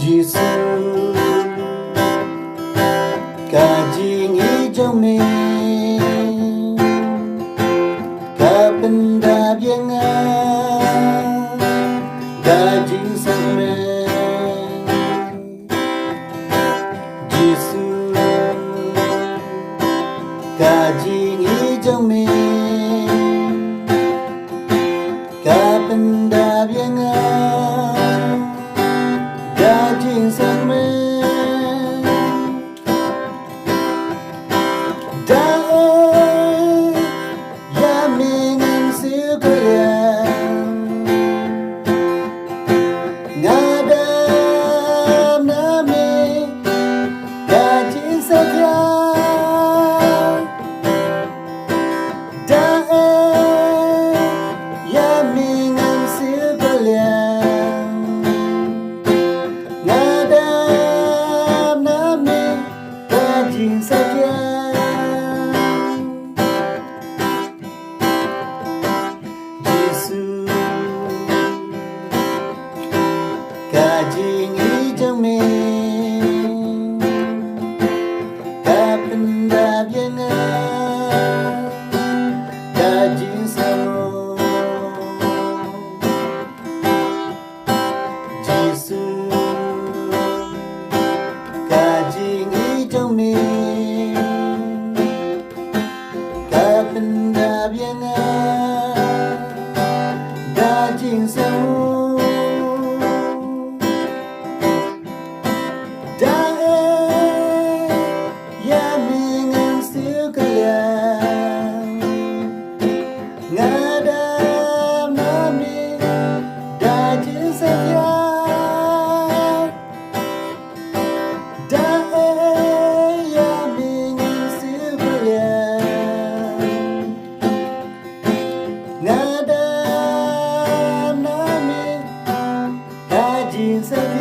Jisu ka jingieid jong ka benda bianga daging sama Jisu ka jingieid jong ka benda bianga daging sama Jisu ka jingieid jong ka benda bianga daging sama Jisu ka jingieid jong ka benda bianga daging sama Jesus.